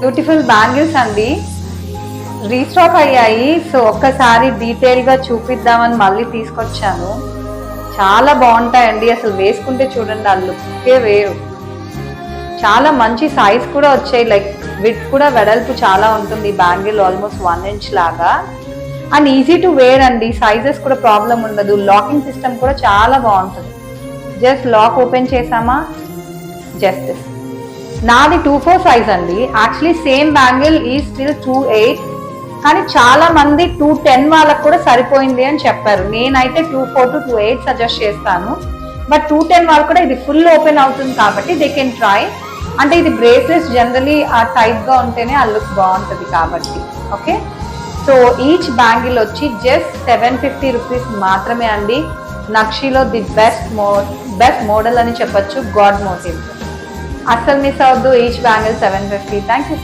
Beautiful bangles అండి, restock అయ్యాయి. So ఒక్కసారి డీటెయిల్గా చూపిద్దామని మళ్ళీ తీసుకొచ్చాను. చాలా బాగుంటాయండి, అసలు వేసుకుంటే చూడండి ఆ లుక్కే వేరు. చాలా మంచి సైజ్ కూడా వచ్చాయి, లైక్ విత్ కూడా వెడల్పు చాలా ఉంటుంది బ్యాంగిల్, ఆల్మోస్ట్ 1 ఇంచ్ లాగా. అండ్ ఈజీ టు వేర్ అండి, సైజెస్ కూడా ప్రాబ్లం ఉండదు. లాకింగ్ సిస్టమ్ కూడా చాలా బాగుంటుంది. జస్ట్ లాక్ ఓపెన్ చేసామా, జస్ట్ నాది 2/4 సైజ్ అండి. యాక్చువల్లీ సేమ్ బ్యాంగిల్ ఈ స్టిల్ 2/8, కానీ చాలా మంది 2/10 వాళ్ళకు కూడా సరిపోయింది అని చెప్పారు. నేనైతే 2/4 to 2/8 సజెస్ట్ చేస్తాను. బట్ 2/10 వాళ్ళు కూడా ఇది ఫుల్ ఓపెన్ అవుతుంది కాబట్టి దే కెన్ ట్రై. అంటే ఇది బ్రేస్లెట్స్ జనరలీ ఆ టైప్గా ఉంటేనే ఆ లుక్ బాగుంటుంది కాబట్టి. ఓకే, సో ఈచ్ బ్యాంగిల్ వచ్చి జస్ట్ 750 రూపీస్ మాత్రమే అండి. నక్షిలో ది బెస్ట్ మోడల్ అని చెప్పొచ్చు, గాడ్ మోటివ్. అస్సలు మిస్ అవద్దు. Each bangle 750. Thank you.